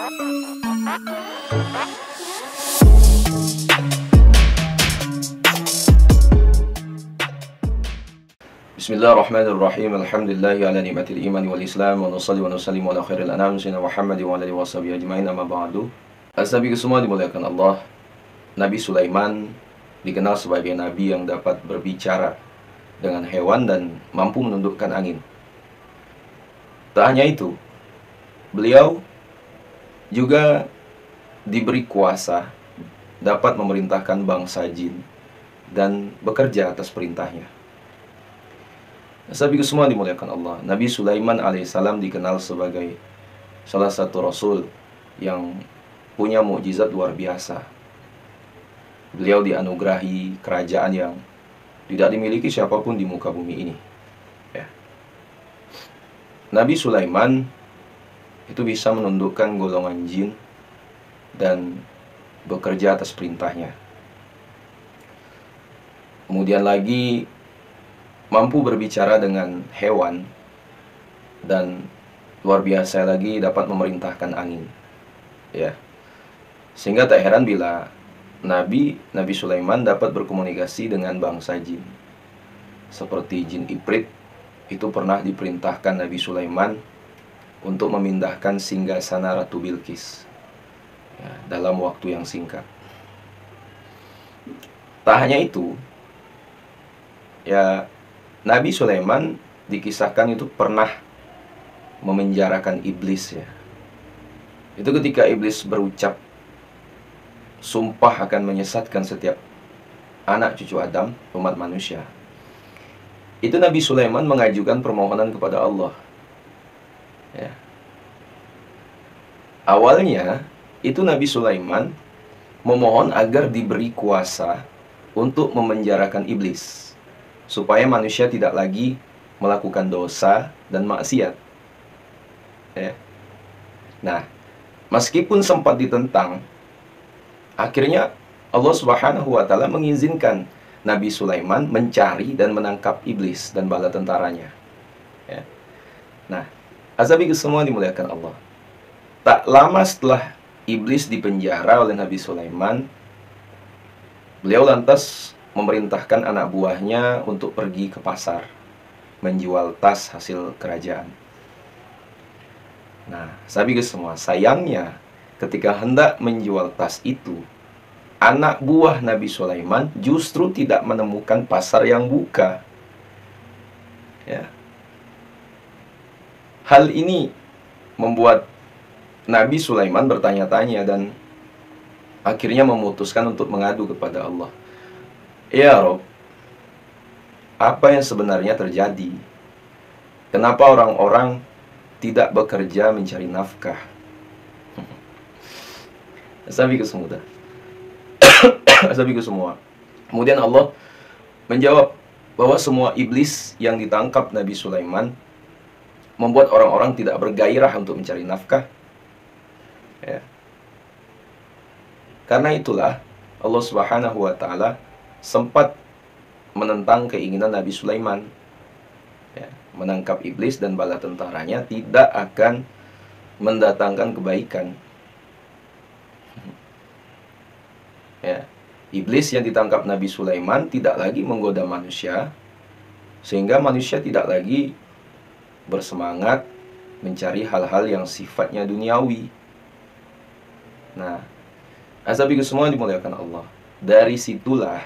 Bismillahirrahmanirrahim. Alhamdulillahi ala ni'matil iman wal islam, wa nusalli wa nusallimu ala khairil anam sayyidina Muhammad wa ala alihi washabihi ajmain, amma ba'du. Ashabiku semua dimuliakan Allah. Nabi Sulaiman dikenal sebagai nabi yang dapat berbicara dengan hewan dan mampu menundukkan angin. Tak hanya itu, beliau juga diberi kuasa dapat memerintahkan bangsa jin dan bekerja atas perintahnya. Sahabatku semua dimuliakan Allah. Nabi Sulaiman alaihissalam dikenal sebagai salah satu rasul yang punya mukjizat luar biasa. Beliau dianugerahi kerajaan yang tidak dimiliki siapapun di muka bumi ini. Ya. Nabi Sulaiman itu bisa menundukkan golongan jin dan bekerja atas perintahnya. Kemudian lagi mampu berbicara dengan hewan, dan luar biasa lagi dapat memerintahkan angin. Ya. Sehingga tak heran bila Nabi Sulaiman dapat berkomunikasi dengan bangsa jin. Seperti jin Ifrit, itu pernah diperintahkan Nabi Sulaiman untuk memindahkan singgasana Ratu Bilqis, ya, dalam waktu yang singkat. Tak hanya itu, ya, Nabi Sulaiman dikisahkan itu pernah memenjarakan iblis, ya. Itu ketika iblis berucap sumpah akan menyesatkan setiap anak cucu Adam, umat manusia. Itu Nabi Sulaiman mengajukan permohonan kepada Allah. Ya. Awalnya itu Nabi Sulaiman memohon agar diberi kuasa untuk memenjarakan iblis, supaya manusia tidak lagi melakukan dosa dan maksiat. Ya. Nah, meskipun sempat ditentang, akhirnya Allah Subhanahu wa Ta'ala mengizinkan Nabi Sulaiman mencari dan menangkap iblis dan bala tentaranya. Ya. Nah, azabiku semua dimuliakan Allah. Tak lama setelah iblis dipenjara oleh Nabi Sulaiman, beliau lantas memerintahkan anak buahnya untuk pergi ke pasar menjual tas hasil kerajaan. Nah, sahabat semua, sayangnya ketika hendak menjual tas itu, anak buah Nabi Sulaiman justru tidak menemukan pasar yang buka. Ya. Hal ini membuat Nabi Sulaiman bertanya-tanya dan akhirnya memutuskan untuk mengadu kepada Allah. Ya Rob, apa yang sebenarnya terjadi? Kenapa orang-orang tidak bekerja mencari nafkah? Sahabatku semua. Sahabatku semua. Kemudian Allah menjawab bahwa semua iblis yang ditangkap Nabi Sulaiman membuat orang-orang tidak bergairah untuk mencari nafkah. Ya. Karena itulah Allah Subhanahu wa Ta'ala sempat menentang keinginan Nabi Sulaiman, ya, menangkap iblis dan bala tentaranya tidak akan mendatangkan kebaikan. Ya, iblis yang ditangkap Nabi Sulaiman tidak lagi menggoda manusia, sehingga manusia tidak lagi bersemangat mencari hal-hal yang sifatnya duniawi. Nah, azabiku semua dimuliakan Allah. Dari situlah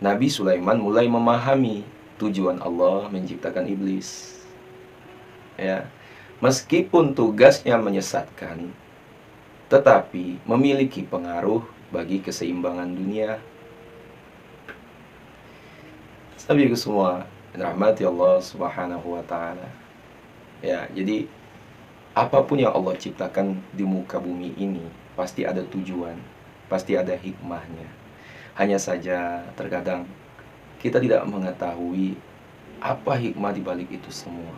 Nabi Sulaiman mulai memahami tujuan Allah menciptakan iblis. Ya, meskipun tugasnya menyesatkan, tetapi memiliki pengaruh bagi keseimbangan dunia. Sahabatku semua, rahmati Allah Subhanahu wa Ta'ala. Ya, jadi apapun yang Allah ciptakan di muka bumi ini pasti ada tujuan, pasti ada hikmahnya. Hanya saja terkadang kita tidak mengetahui apa hikmah di balik itu semua.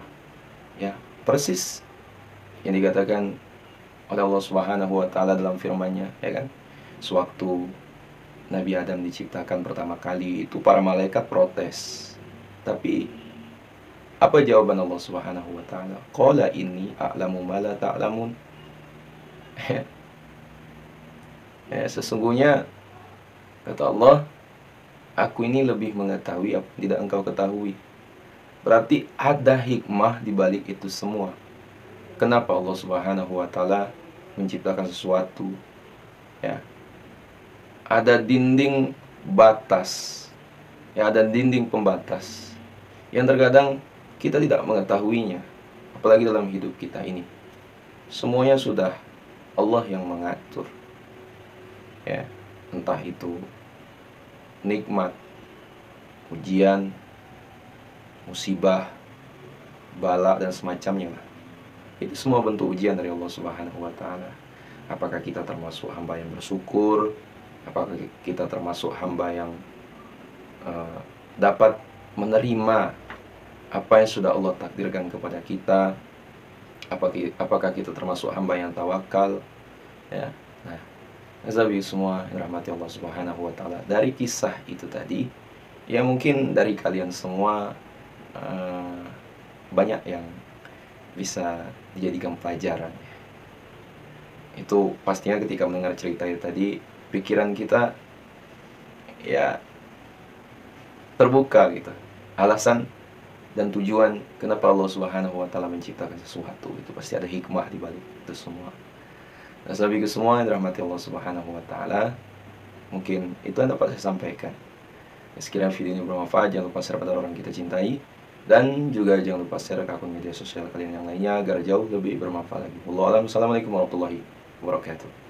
Ya, persis yang dikatakan oleh Allah Subhanahu wa Ta'ala dalam firman-Nya, ya kan? Sewaktu Nabi Adam diciptakan pertama kali itu para malaikat protes. Tapi apa jawaban Allah Subhanahu wa Ta'ala? Qala inni a'lamu ma la ta'lamun. Ya, sesungguhnya kata Allah, aku ini lebih mengetahui apa yang tidak engkau ketahui. Berarti ada hikmah di balik itu semua. Kenapa Allah Subhanahu wa taala menciptakan sesuatu? Ya, ada dinding batas. Ya, ada dinding pembatas yang terkadang kita tidak mengetahuinya, apalagi dalam hidup kita ini. Semuanya sudah Allah yang mengatur. Ya, entah itu nikmat, ujian, musibah, bala dan semacamnya lah. Itu semua bentuk ujian dari Allah Subhanahu wa taala. Apakah kita termasuk hamba yang bersyukur? Apakah kita termasuk hamba yang dapat menerima apa yang sudah Allah takdirkan kepada kita? Apakah kita termasuk hamba yang tawakal? Ya. Nah, Azabi semua yang rahmati Allah Subhanahu wa taala. Dari kisah itu tadi, ya mungkin dari kalian semua banyak yang bisa dijadikan pelajaran. Itu pastinya ketika mendengar cerita itu tadi, pikiran kita ya terbuka gitu. Alasan dan tujuan kenapa Allah Subhanahu wa taala menciptakan sesuatu, itu pasti ada hikmah di balik itu semua. Nah, sahabat semua yang dirahmati Allah Subhanahu wa taala, mungkin itu yang dapat saya sampaikan. Sekiranya video ini bermanfaat, jangan lupa share pada orang kita cintai, dan juga jangan lupa share ke akun media sosial kalian yang lainnya agar jauh lebih bermanfaat lagi. Wallahualam. Assalamualaikum warahmatullahi wabarakatuh.